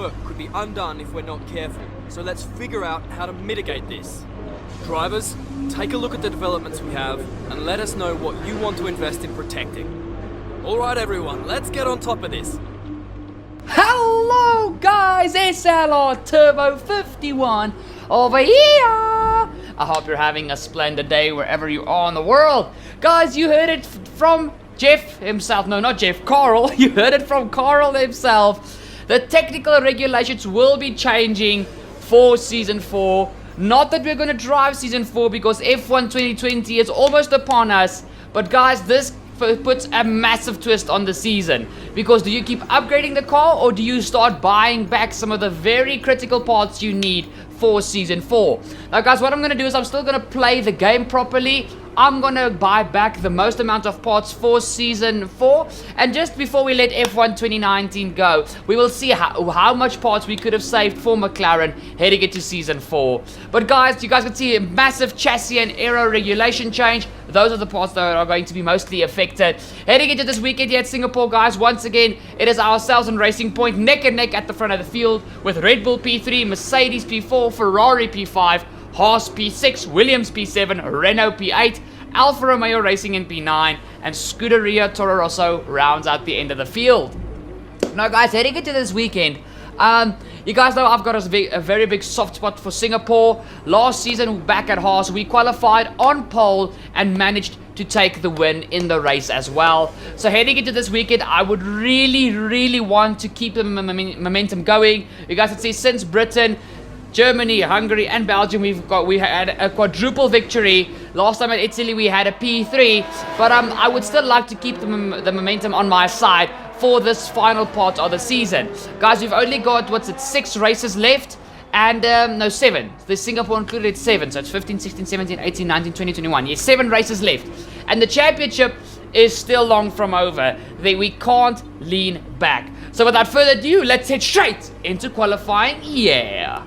work could be undone if we're not careful, so let's figure out how to mitigate this. Drivers, take a look at the developments we have and let us know what you want to invest in protecting. Alright everyone, let's get on top of this. Hello guys, SLR Turbo 51 over here. I hope you're having a splendid day wherever you are in the world. Guys, you heard it from Jeff himself. No, not Jeff, Carl. You heard it from Carl himself. The technical regulations will be changing for Season 4. Not that we're going to drive Season 4 because F1 2020 is almost upon us. But guys, this puts a massive twist on the season, because do you keep upgrading the car or do you start buying back some of the very critical parts you need for Season 4? Now guys, what I'm going to do is I'm still going to play the game properly. I'm going to buy back the most amount of parts for Season 4, and just before we let F1 2019 go, we will see how much parts we could have saved for McLaren heading into Season 4. But guys, you guys can see a massive chassis and aero regulation change. Those are the parts that are going to be mostly affected. Heading into this weekend here at Singapore, guys, once again, it is ourselves and Racing Point neck and neck at the front of the field with Red Bull P3, Mercedes P4, Ferrari P5, Haas P6, Williams P7, Renault P8, Alfa Romeo Racing in P9, and Scuderia Toro Rosso rounds out the end of the field. Now guys, heading into this weekend, you guys know I've got a very big soft spot for Singapore. Last season back at Haas, we qualified on pole and managed to take the win in the race as well. So heading into this weekend, I would really want to keep the momentum going. You guys can see since Britain, Germany, Hungary, and Belgium, we had a quadruple victory. Last time at Italy, we had a P3, but I would still like to keep the momentum on my side for this final part of the season. Guys, we've only got, 6 races left, and, no, 7. The Singapore included 7, so it's 15, 16, 17, 18, 19, 20, 21. Yes, 7 races left, and the championship is still long from over. We can't lean back. So without further ado, let's head straight into qualifying. Yeah!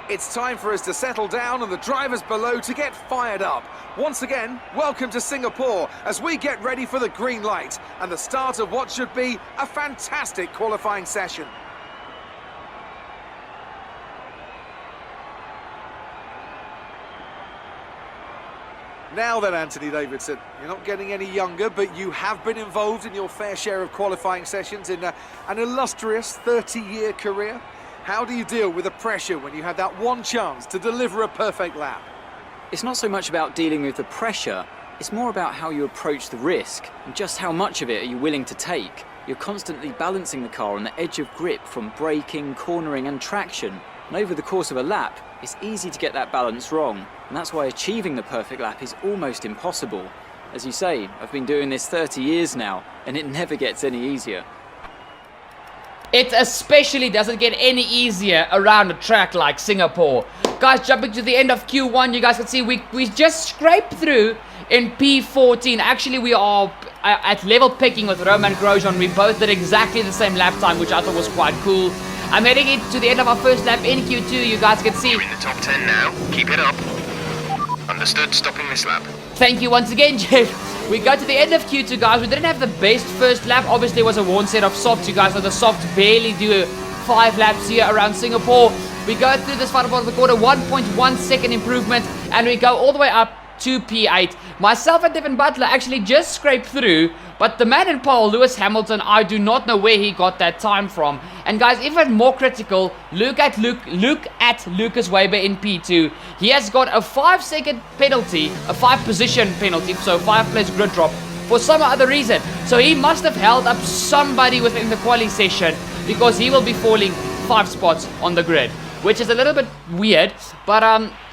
It's time for us to settle down and the drivers below to get fired up. Once again, welcome to Singapore as we get ready for the green light and the start of what should be a fantastic qualifying session. Now then, Anthony Davidson, you're not getting any younger, but you have been involved in your fair share of qualifying sessions in an illustrious 30-year career. How do you deal with the pressure when you have that one chance to deliver a perfect lap? It's not so much about dealing with the pressure, it's more about how you approach the risk and just how much of it are you willing to take. You're constantly balancing the car on the edge of grip from braking, cornering and traction, and over the course of a lap, it's easy to get that balance wrong, and that's why achieving the perfect lap is almost impossible. As you say, I've been doing this 30 years now, and it never gets any easier. It especially doesn't get any easier around a track like Singapore. Guys, jumping to the end of Q1, you guys can see we just scraped through in P14. Actually, we are at level picking with Roman Grosjean. We both did exactly the same lap time, which I thought was quite cool. I'm heading to the end of our first lap in Q2, you guys can see. You're in the top 10 now. Keep it up. Understood, stopping this lap. Thank you once again, Jeff. We got to the end of Q2, guys. We didn't have the best first lap. Obviously, it was a worn set of softs, you guys. So the softs barely do 5 laps here around Singapore. We go through this final part of the quarter, 1.1 second improvement, and we go all the way up to P8. Myself and Devin Butler actually just scraped through, but the man in pole, Lewis Hamilton, I do not know where he got that time from. And guys, even more critical, look at Lucas Weber in P2. He has got a 5-second penalty, a 5-position penalty, so 5-place grid drop for some other reason. So he must have held up somebody within the quali session, because he will be falling 5 spots on the grid, which is a little bit weird, but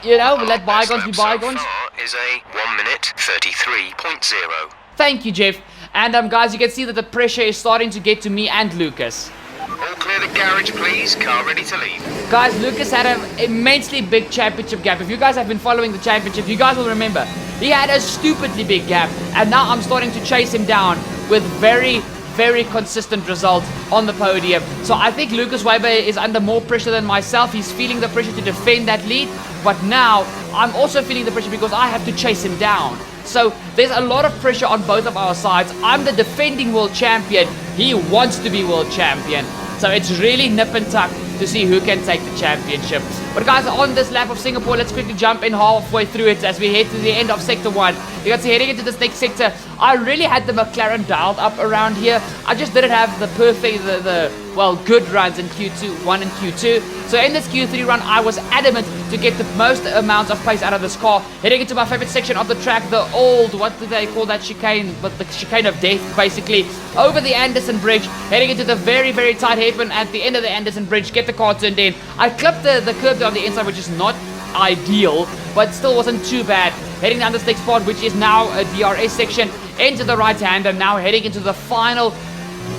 you know, let bygones be bygones. So far is a 1 minute 33.0. Thank you, Jeff. And guys, you can see that the pressure is starting to get to me and Lucas. All clear the garage, please. Car ready to leave. Guys, Lucas had an immensely big championship gap. If you guys have been following the championship, you guys will remember he had a stupidly big gap, and now I'm starting to chase him down with very very consistent result on the podium. So I think Lucas Weber is under more pressure than myself. He's feeling the pressure to defend that lead, but now I'm also feeling the pressure because I have to chase him down. So there's a lot of pressure on both of our sides. I'm the defending world champion. He wants to be world champion. So it's really nip and tuck to see who can take the championship. But guys, on this lap of Singapore, let's quickly jump in halfway through it as we head to the end of sector 1. You can see heading into this next sector, I really had the McLaren dialed up around here. I just didn't have the perfect, well, good runs in Q1 and Q2. So in this Q3 run, I was adamant to get the most amount of pace out of this car. Heading into my favorite section of the track, the old, what do they call that chicane? But the chicane of death, basically. Over the Anderson Bridge, heading into the very, very tight hairpin at the end of the Anderson Bridge. Get the car turned in. I clipped the curb on the inside, which is not ideal, but still wasn't too bad. Heading down this next spot, which is now a DRS section, into the right hand, and now heading into the final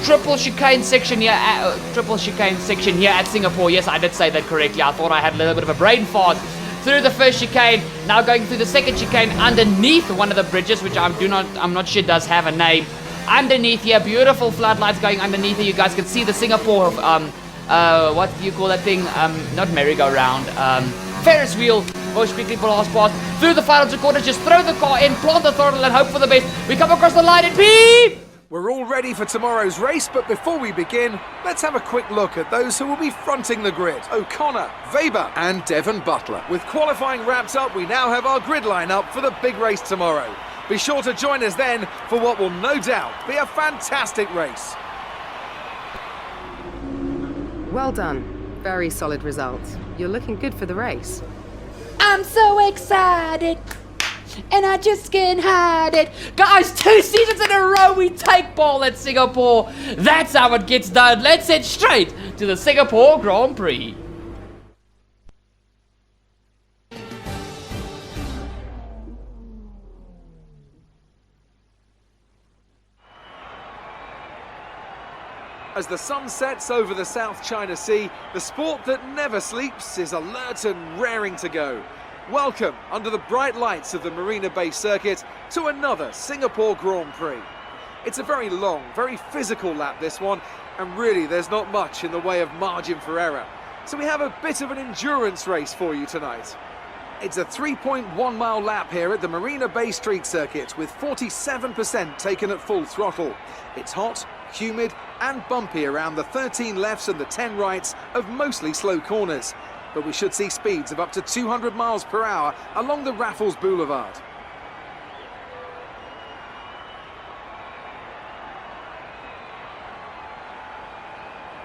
triple chicane section here at Singapore. Yes, I did say that correctly. I thought I had a little bit of a brain fart. Through the first chicane, now going through the second chicane underneath one of the bridges, which I'm not sure does have a name. Underneath here, beautiful floodlights going underneath here. You guys can see the Singapore what do you call that thing? Not merry-go-round. Ferris wheel. Most quickly for last pass. Through the final 2 quarters, just throw the car in, plant the throttle and hope for the best. We come across the line and beep! We're all ready for tomorrow's race, but before we begin, let's have a quick look at those who will be fronting the grid. O'Connor, Weber and Devon Butler. With qualifying wrapped up, we now have our grid line-up for the big race tomorrow. Be sure to join us then for what will no doubt be a fantastic race. Well done. Very solid results. You're looking good for the race. I'm so excited, and I just can't hide it. Guys, 2 seasons in a row we take ball at Singapore. That's how it gets done. Let's head straight to the Singapore Grand Prix. As the sun sets over the South China Sea, the sport that never sleeps is alert and raring to go. Welcome, under the bright lights of the Marina Bay Circuit, to another Singapore Grand Prix. It's a very long, very physical lap, this one, and really there's not much in the way of margin for error. So we have a bit of an endurance race for you tonight. It's a 3.1 mile lap here at the Marina Bay Street Circuit with 47% taken at full throttle. It's hot, humid and bumpy around the 13 lefts and the 10 rights of mostly slow corners. But we should see speeds of up to 200 miles per hour along the Raffles Boulevard.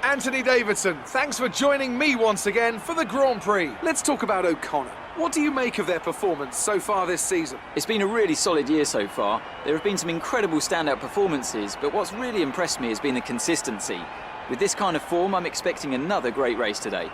Anthony Davidson, thanks for joining me once again for the Grand Prix. Let's talk about O'Connor. What do you make of their performance so far this season? It's been a really solid year so far. There have been some incredible standout performances, but what's really impressed me has been the consistency. With this kind of form, I'm expecting another great race today.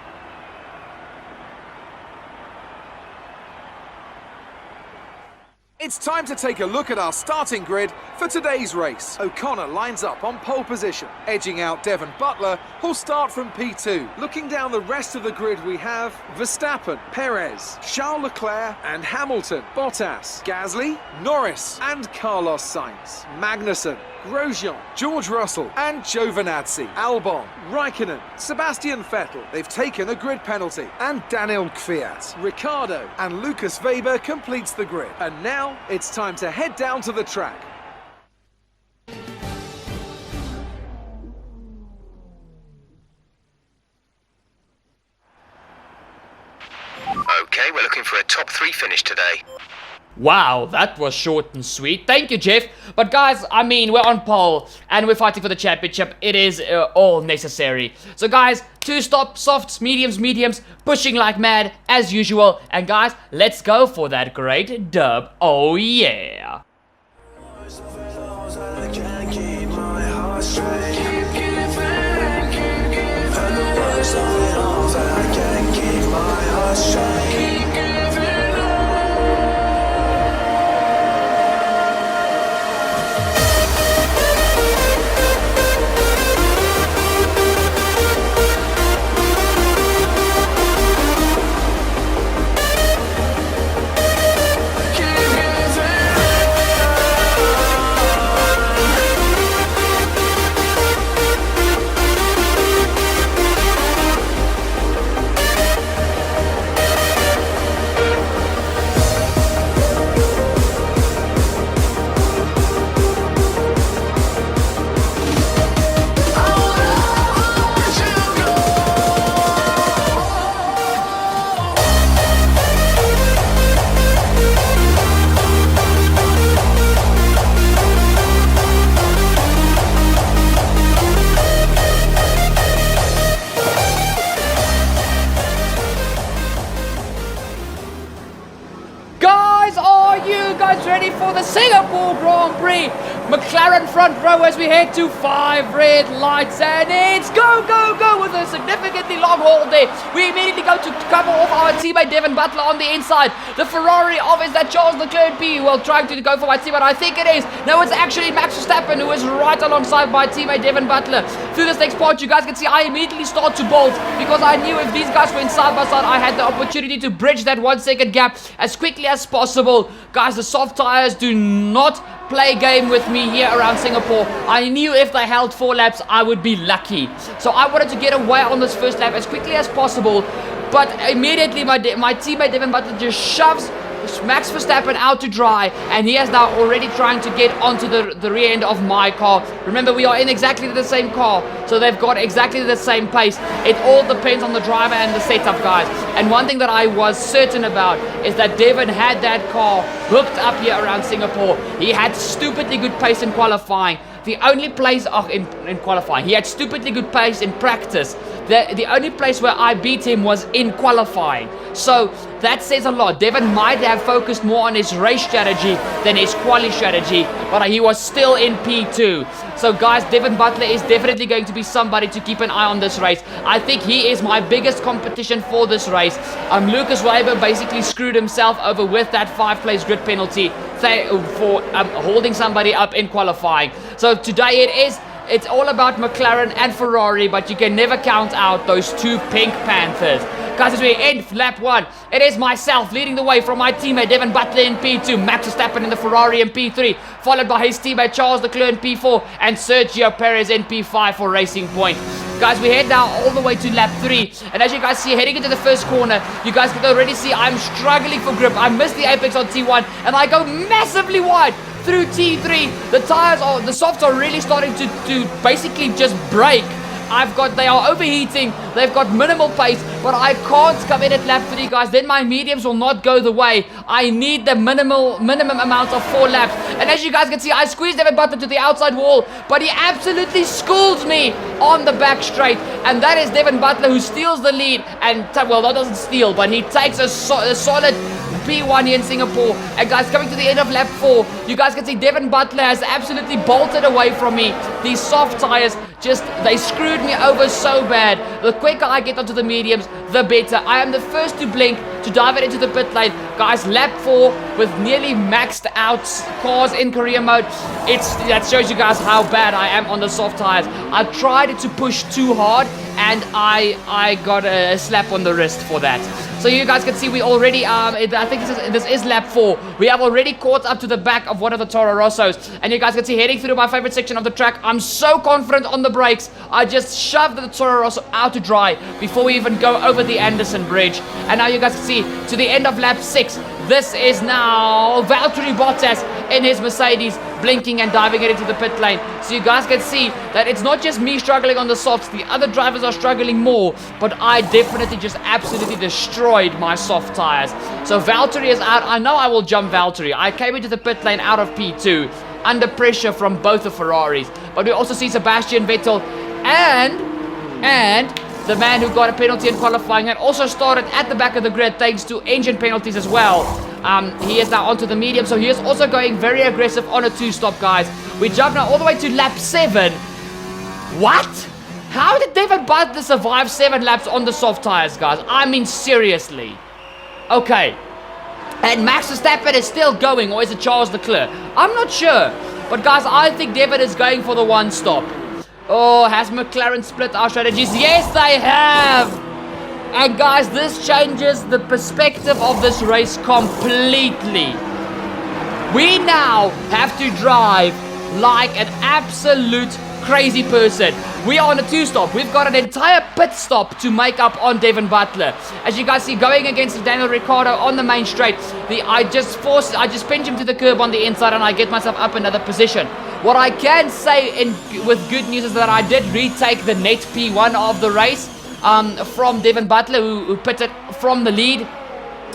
It's time to take a look at our starting grid for today's race. O'Connor lines up on pole position, edging out Devon Butler, who'll start from P2. Looking down the rest of the grid, we have Verstappen, Perez, Charles Leclerc and Hamilton, Bottas, Gasly, Norris and Carlos Sainz, Magnussen, Grosjean, George Russell and Giovinazzi, Albon, Raikkonen, Sebastian Vettel. They've taken a grid penalty. And Daniel Kvyat, Ricciardo and Lucas Weber completes the grid. And now it's time to head down to the track. Okay, we're looking for a top 3 finish today. Wow, that was short and sweet. Thank you, Jeff. But guys, I mean, we're on pole and we're fighting for the championship. It is all necessary. So guys, 2 stop, softs, mediums, pushing like mad as usual. And guys, let's go for that great dub. Oh yeah. Prix. McLaren front row as we head to 5 red lights, and it's go, go, go with a significantly long haul there. We immediately go to cover off our teammate Devin Butler on the inside. The Ferrari of is that Charles Leclerc P. Well, trying to go for my teammate, I think it is. No, it's actually Max Verstappen who is right alongside my teammate Devin Butler. Through this next part, you guys can see I immediately start to bolt because I knew if these guys went side by side, I had the opportunity to bridge that 1 second gap as quickly as possible. Guys, the soft tires do not play game with me here around Singapore. I knew if they held 4 laps, I would be lucky. So I wanted to get away on this first lap as quickly as possible. But immediately my teammate Devin Butler just shoves Max Verstappen out to dry, and he is now already trying to get onto the rear end of my car. Remember, we are in exactly the same car, so they've got exactly the same pace. It all depends on the driver and the setup, guys. And one thing that I was certain about is that Devin had that car hooked up here around Singapore. He had stupidly good pace in qualifying. The only place in qualifying, he had stupidly good pace in practice. The only place where I beat him was in qualifying. So that says a lot. Devin might have focused more on his race strategy than his quali strategy, but he was still in P2. So guys, Devin Butler is definitely going to be somebody to keep an eye on this race. I think he is my biggest competition for this race. Lucas Weber basically screwed himself over with that 5-place grid penalty for holding somebody up in qualifying. So today it's all about McLaren and Ferrari, but you can never count out those 2 Pink Panthers. Guys, as we end lap 1, it is myself leading the way from my teammate Devin Butler in P2, Max Verstappen in the Ferrari in P3, followed by his teammate Charles Leclerc in P4, and Sergio Perez in P5 for Racing Point. Guys, we head now all the way to lap 3, and as you guys see, heading into the first corner, you guys can already see I'm struggling for grip. I missed the apex on T1, and I go massively wide through T3. The tires the softs are really starting to basically just break. They are overheating, they've got minimal pace, but I can't come in at lap 3, guys. Then my mediums will not go the way. I need the minimum amount of 4 laps. And as you guys can see, I squeezed Devin Butler to the outside wall, but he absolutely schools me on the back straight. And that is Devin Butler who steals the lead, and, well, that doesn't steal, but he takes a solid P1 here in Singapore. And guys, coming to the end of lap 4, you guys can see Devin Butler has absolutely bolted away from me. These soft tires they screwed me over so bad. The quicker I get onto the mediums, the better. I am the first to blink to dive it into the pit lane. Guys, lap 4 with nearly maxed out cars in career mode. That shows you guys how bad I am on the soft tires. I tried to push too hard, and I got a slap on the wrist for that. So you guys can see we already, I think this is lap 4. We have already caught up to the back of one of the Toro Rossos. And you guys can see heading through my favorite section of the track, I'm so confident on the brakes. I just shoved the Toro Rosso out to dry before we even go over the Anderson Bridge. And now you guys can see to the end of lap 6, this is now Valtteri Bottas in his Mercedes, blinking and diving it into the pit lane. So you guys can see that it's not just me struggling on the softs, the other drivers are struggling more, but I definitely just absolutely destroyed my soft tires. So Valtteri is out. I know I will jump Valtteri. I came into the pit lane out of P2 under pressure from both the Ferraris, but we also see Sebastian Vettel and the man who got a penalty in qualifying and also started at the back of the grid thanks to engine penalties as well. He is now onto the medium, so he is also going very aggressive on a 2-stop, guys. We jump now all the way to lap 7. What? How did Devin Butler survive 7 laps on the soft tires, guys? I mean, seriously. Okay. And Max Verstappen is still going, or is it Charles Leclerc? I'm not sure. But guys, I think Devin is going for the 1-stop. Oh, has McLaren split our strategies? Yes, they have! And guys, this changes the perspective of this race completely. We now have to drive like an absolute crazy person. We are on a 2-stop. We've got an entire pit stop to make up on Devin Butler. As you guys see, going against Daniel Ricciardo on the main straight, I just pinch him to the curb on the inside and I get myself up another position. What I can say with good news is that I did retake the net P1 of the race from Devin Butler, who pitted from the lead.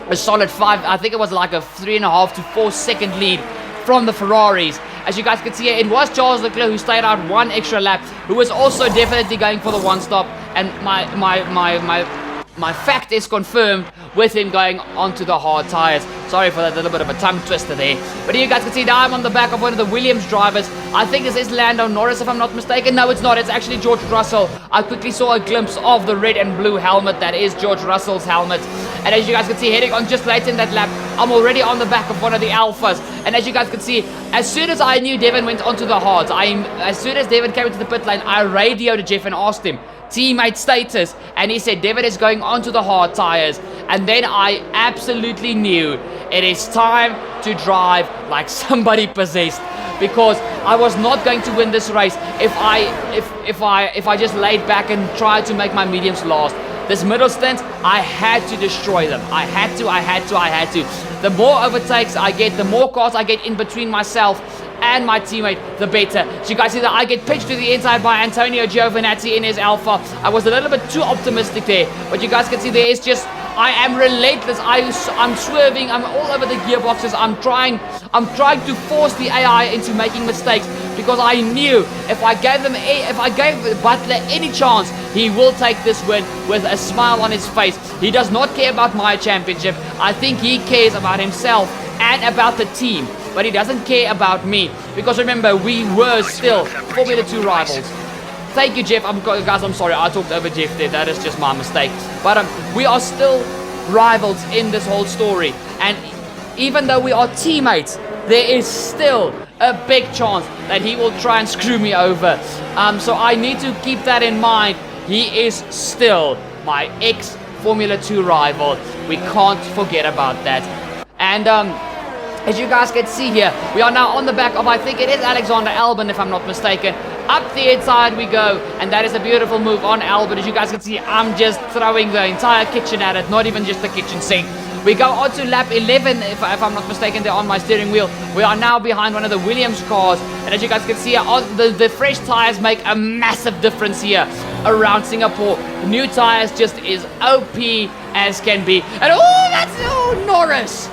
A solid 5, I think it was like a 3.5 to 4 second lead from the Ferraris. As you guys can see, it was Charles Leclerc who stayed out 1 extra lap, who was also definitely going for the 1-stop, and my fact is confirmed with him going onto the hard tires. Sorry for that little bit of a tongue twister there. But here you guys can see now I'm on the back of one of the Williams drivers. I think this is Lando Norris if I'm not mistaken. No, it's not. It's actually George Russell. I quickly saw a glimpse of the red and blue helmet. That is George Russell's helmet. And as you guys can see, heading on just late in that lap, I'm already on the back of one of the Alphas. And as you guys can see, as soon as I knew Devon went onto the hards, as soon as Devon came into the pit lane, I radioed Jeff and asked him teammate status, and he said Devon is going onto the hard tires. And then I absolutely knew it is time to drive like somebody possessed, because I was not going to win this race if I just laid back and tried to make my mediums last. This middle stint, I had to destroy them. I had to. The more overtakes I get, the more cars I get in between myself and my teammate, the better. So you guys see that I get pitched to the inside by Antonio Giovinazzi in his Alpha. I was a little bit too optimistic there, but you guys can see there is just, I am relentless. I'm swerving. I'm all over the gearboxes. I'm trying to force the AI into making mistakes, because I knew if I gave Butler any chance, he will take this win with a smile on his face. He does not care about my championship. I think he cares about himself and about the team, but he doesn't care about me, because remember, we were still Formula 2 rivals. Thank you, Jeff. Guys, I'm sorry. I talked over Jeff there. That is just my mistake. But we are still rivals in this whole story. And even though we are teammates, there is still a big chance that he will try and screw me over. So I need to keep that in mind. He is still my ex-Formula 2 rival. We can't forget about that. And as you guys can see here, we are now on the back of, I think it is Alexander Albon, if I'm not mistaken. Up the inside we go, and that is a beautiful move on Albon. As you guys can see, I'm just throwing the entire kitchen at it, not even just the kitchen sink. We go on to lap 11, if I'm not mistaken, they're on my steering wheel. We are now behind one of the Williams cars, and as you guys can see, the fresh tires make a massive difference here around Singapore. The new tires just is OP as can be. And Norris!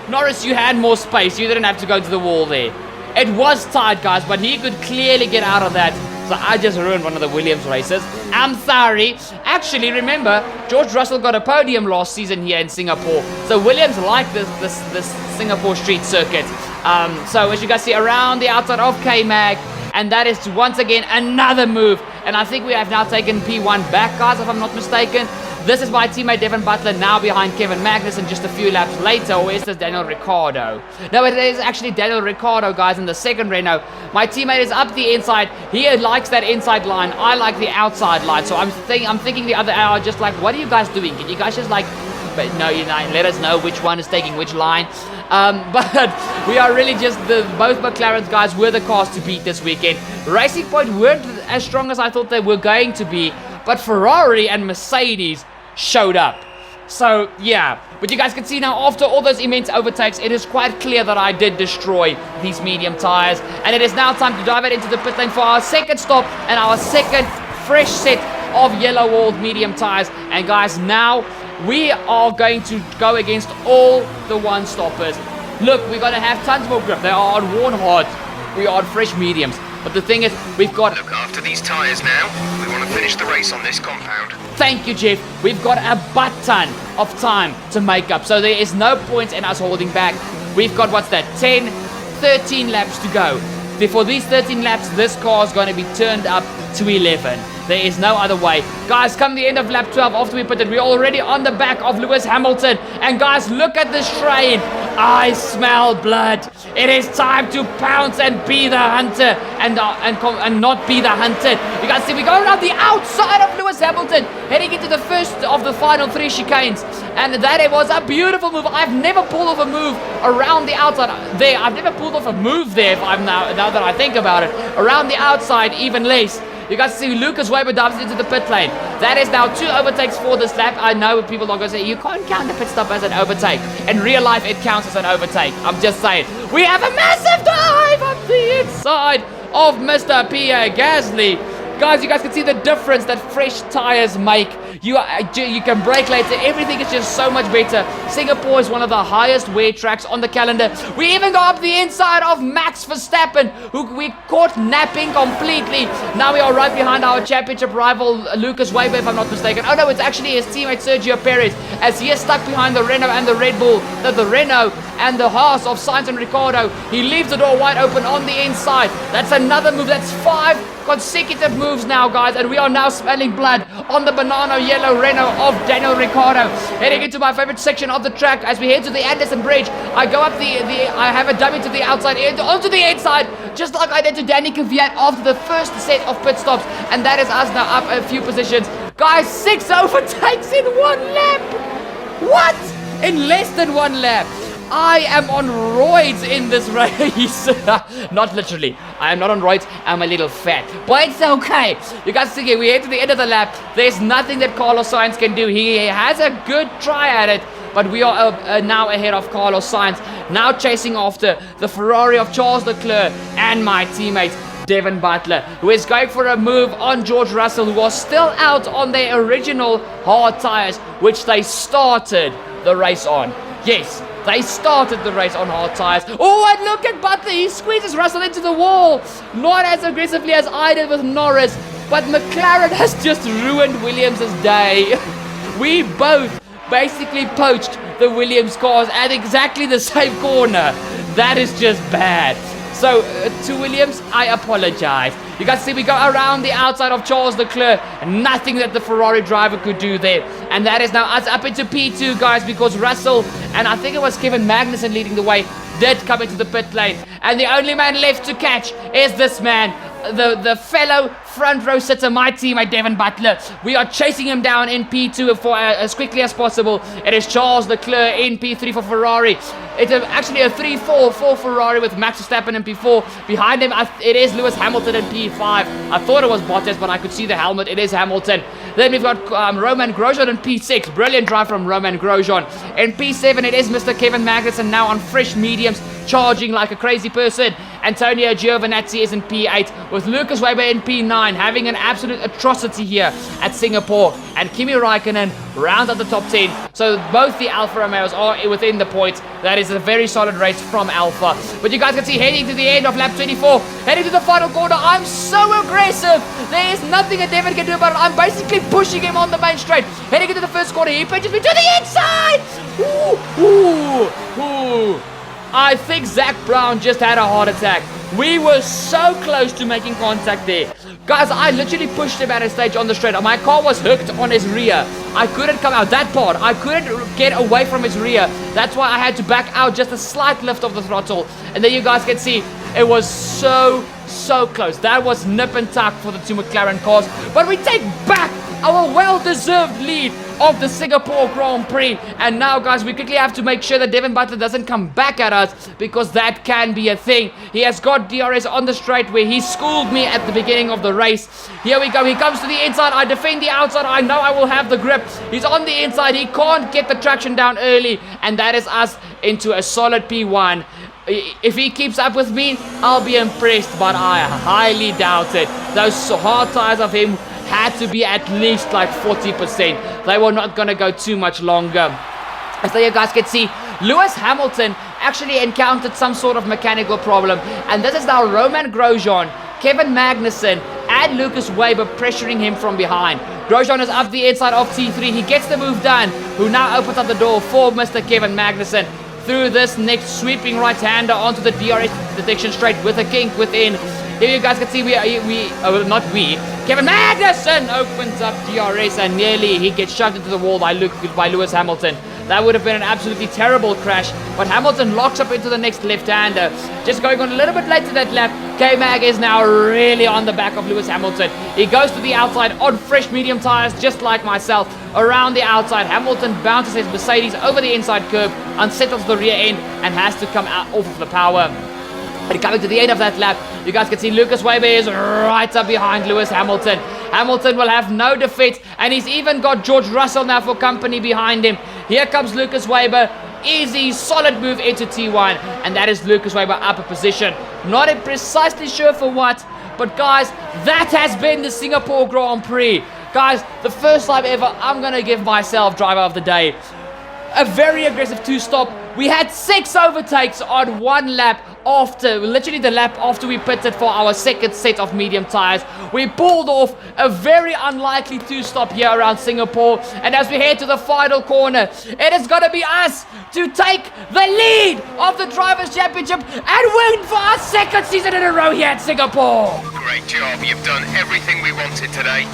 Norris, you had more space. You didn't have to go to the wall there. It was tight, guys, but he could clearly get out of that. So I just ruined one of the Williams races. I'm sorry. Actually, remember, George Russell got a podium last season here in Singapore. So Williams liked this Singapore street circuit. So as you guys see, around the outside of K-Mag, and that is once again another move. And I think we have now taken P1 back, guys, if I'm not mistaken. This is my teammate Devon Butler now behind Kevin Magnussen just a few laps later. Or is this Daniel Ricciardo? No, it is actually Daniel Ricciardo, guys, in the second Renault. My teammate is up the inside. He likes that inside line. I like the outside line. So I'm thinking the other hour just like, what are you guys doing? Can you guys just like, but no, you know, let us know which one is taking which line. But we are really just both McLaren's guys were the cars to beat this weekend. Racing Point weren't as strong as I thought they were going to be, but Ferrari and Mercedes showed up. So yeah, but you guys can see now after all those immense overtakes, it is quite clear that I did destroy these medium tires, and it is now time to dive it into the pit lane for our second stop and our second fresh set of yellow-walled medium tires. And guys, now we are going to go against all the one-stoppers. Look, we're going to have tons more grip. They are on worn hard. We are on fresh mediums. But the thing is, we've got... Look after these tyres now. We want to finish the race on this compound. Thank you, Jeff. We've got a butt ton of time to make up. So there is no point in us holding back. We've got, what's that, 10, 13 laps to go. Before these 13 laps, this car is going to be turned up to 11. There is no other way. Guys, come the end of lap 12 after we put it, we're already on the back of Lewis Hamilton. And guys, look at this train. I smell blood. It is time to pounce and be the hunter and not be the hunted. You guys see, we're going around the outside of Lewis Hamilton, heading into the first of the final 3 chicanes. And that it was a beautiful move. I've never pulled off a move around the outside there. I've never pulled off a move there, if I'm now that I think about it. Around the outside, even less. You guys see Lucas Weber dives into the pit lane. That is now 2 overtakes for this lap. I know people are going to say, you can't count the pit stop as an overtake. In real life, it counts as an overtake. I'm just saying. We have a massive dive up the inside of Mr. Pierre Gasly. Guys, you guys can see the difference that fresh tires make. You can brake later. Everything is just so much better. Singapore is one of the highest wear tracks on the calendar. We even go up the inside of Max Verstappen, who we caught napping completely. Now we are right behind our championship rival Lucas Weber, if I'm not mistaken. Oh no, it's actually his teammate Sergio Perez, as he is stuck behind the Renault and the Red Bull, the Renault and the Haas of Sainz and Ricciardo. He leaves the door wide open on the inside. That's another move. That's 5 consecutive moves now, guys, and we are now smelling blood on the banana yellow Renault of Daniel Ricciardo. Heading into my favorite section of the track as we head to the Anderson Bridge. I go up I have a dummy to the outside, onto the inside, just like I did to Danny Kvyat after the first set of pit stops, and that is us now up a few positions. Guys, 6 overtakes in 1 lap. What? In less than 1 lap. I am on roids in this race. Not literally. I am not on roids. I'm a little fat. But it's okay. You guys see, we head to the end of the lap. There's nothing that Carlos Sainz can do. He has a good try at it. But we are now ahead of Carlos Sainz. Now chasing after the Ferrari of Charles Leclerc and my teammate Devin Butler, who is going for a move on George Russell, who was still out on their original hard tires, which they started the race on. Yes, they started the race on hard tires. Oh, and look at Butler. He squeezes Russell into the wall. Not as aggressively as I did with Norris, but McLaren has just ruined Williams' day. We both basically poached the Williams cars at exactly the same corner. That is just bad. So, to Williams, I apologize. You guys see, we go around the outside of Charles Leclerc. Nothing that the Ferrari driver could do there. And that is now us up into P2, guys, because Russell, and I think it was Kevin Magnussen leading the way, did come into the pit lane. And the only man left to catch is this man, the fellow front row sitter, my teammate Devin Butler. We are chasing him down in P2 for as quickly as possible. It is Charles Leclerc in P3 for Ferrari. It's actually a 3-4 for Ferrari with Max Verstappen in P4. Behind him, it is Lewis Hamilton in P5. I thought it was Bottas, but I could see the helmet. It is Hamilton. Then we've got Roman Grosjean in P6. Brilliant drive from Roman Grosjean. In P7, it is Mr. Kevin Magnussen now on fresh mediums, charging like a crazy person. Antonio Giovinazzi is in P8 with Lucas Weber in P9, having an absolute atrocity here at Singapore. And Kimi Raikkonen rounds out the top 10. So both the Alfa Romeos are within the points. That is a very solid race from Alfa. But you guys can see, heading to the end of lap 24, heading to the final corner, I'm so aggressive. There is nothing that Devin can do about it. I'm basically pushing him on the main straight. Heading into the first corner, he pitches me to the inside. Ooh, ooh, ooh. I think Zach Brown just had a heart attack. We were so close to making contact there. Guys, I literally pushed him at a stage on the straight. My car was hooked on his rear. I couldn't come out that part. I couldn't get away from his rear. That's why I had to back out, just a slight lift of the throttle. And then you guys can see, it was so close. That was nip and tuck for the two McLaren cars. But we take back our well-deserved lead of the Singapore Grand Prix. And now, guys, we quickly have to make sure that Devin Butler doesn't come back at us, because that can be a thing. He has got DRS on the straight where he schooled me at the beginning of the race. Here we go. He comes to the inside. I defend the outside. I know I will have the grip. He's on the inside. He can't get the traction down early. And that is us into a solid P1. If he keeps up with me, I'll be impressed, but I highly doubt it. Those hard tires of him had to be at least like 40%. They were not going to go too much longer. As you guys can see, Lewis Hamilton actually encountered some sort of mechanical problem. And this is now Roman Grosjean, Kevin Magnussen, and Lucas Weber pressuring him from behind. Grosjean is up the inside of T3. He gets the move done, who now opens up the door for Mr. Kevin Magnussen. Through this next sweeping right-hander onto the DRS detection straight with a kink within. Here you guys can see Kevin Magnussen opens up DRS and nearly he gets shoved into the wall by Lewis Hamilton. That would have been an absolutely terrible crash, but Hamilton locks up into the next left-hander. Just going on a little bit late to that lap, K-Mag is now really on the back of Lewis Hamilton. He goes to the outside on fresh medium tires, just like myself. Around the outside, Hamilton bounces his Mercedes over the inside curb, unsettles the rear end, and has to come out off of the power. And coming to the end of that lap, you guys can see Lucas Weber is right up behind Lewis Hamilton. Hamilton will have no defense, and he's even got George Russell now for company behind him. Here comes Lucas Weber. Easy, solid move into T1, and that is Lucas Weber up a position. Not precisely sure for what, but guys, that has been the Singapore Grand Prix. Guys, the first time ever, I'm gonna give myself driver of the day. A very aggressive two-stop. We had 6 overtakes on 1 lap after, literally the lap after we pitted for our second set of medium tires. We pulled off a very unlikely two-stop here around Singapore. And as we head to the final corner, it is gonna be us to take the lead of the Drivers' Championship and win for our second season in a row here at Singapore. Great job. You've done everything we wanted today.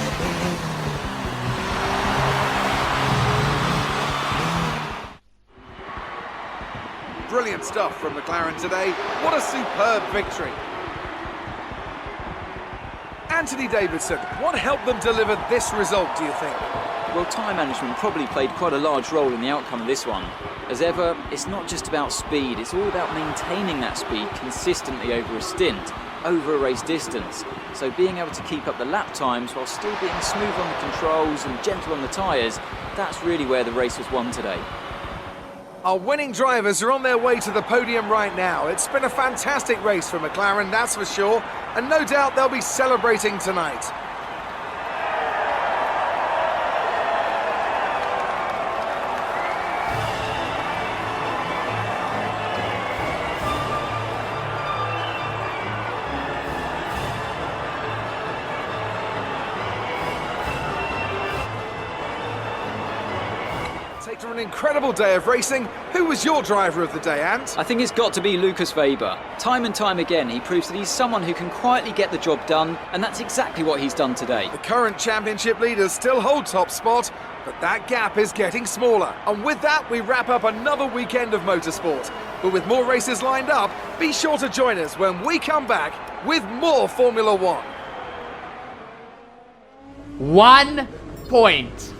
Brilliant stuff from McLaren today. What a superb victory. Anthony Davidson, what helped them deliver this result, do you think? Well, time management probably played quite a large role in the outcome of this one. As ever, it's not just about speed, it's all about maintaining that speed consistently over a stint, over a race distance. So being able to keep up the lap times while still being smooth on the controls and gentle on the tyres, that's really where the race was won today. Our winning drivers are on their way to the podium right now. It's been a fantastic race for McLaren, that's for sure, and no doubt they'll be celebrating tonight. After an incredible day of racing, who was your driver of the day, Ant? I think it's got to be Lucas Weber. Time and time again, he proves that he's someone who can quietly get the job done, and that's exactly what he's done today. The current championship leaders still hold top spot, but that gap is getting smaller. And with that, we wrap up another weekend of motorsport. But with more races lined up, be sure to join us when we come back with more Formula One. 1 point.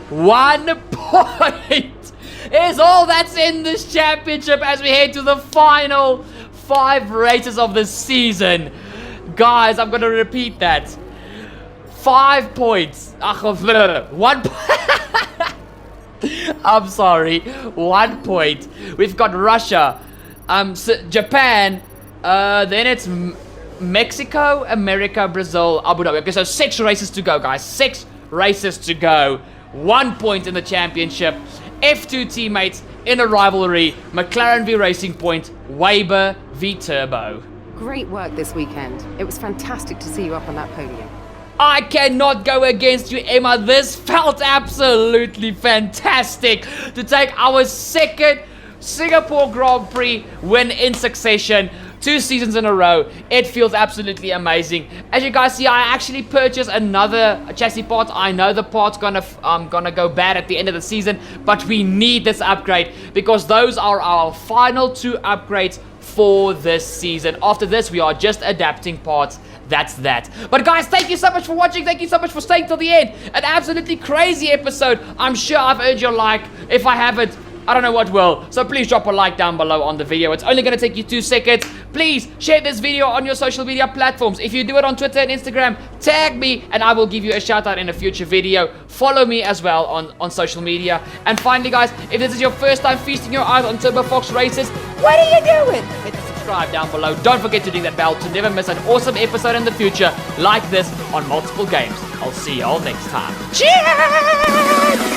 1 point is all that's in this championship as we head to the final 5 races of the season. Guys, I'm gonna repeat that. 5 points. 1 I'm sorry. 1 point. We've got Russia, Japan, then it's Mexico, America, Brazil, Abu Dhabi. Okay, so 6 races to go, guys. 6 races to go. 1 point in the championship. F2 teammates in a rivalry. McLaren v Racing Point. Weber v Turbo. Great work this weekend. It was fantastic to see you up on that podium. I cannot go against you, Emma. This felt absolutely fantastic to take our second Singapore Grand Prix win in succession. 2 seasons in a row. It feels absolutely amazing. As you guys see, I actually purchased another chassis part. I know the part's gonna go bad at the end of the season, but we need this upgrade because those are our final 2 upgrades for this season. After this, we are just adapting parts. That's that. But guys, thank you so much for watching. Thank you so much for staying till the end. An absolutely crazy episode. I'm sure I've earned your like. If I haven't, I don't know what will. So please drop a like down below on the video. It's only going to take you 2 seconds. Please share this video on your social media platforms. If you do it on Twitter and Instagram, tag me and I will give you a shout out in a future video. Follow me as well on social media. And finally guys, if this is your first time feasting your eyes on Turbo Fox races, what are you doing? Hit the subscribe down below. Don't forget to ding that bell to never miss an awesome episode in the future like this on multiple games. I'll see y'all next time. Cheers!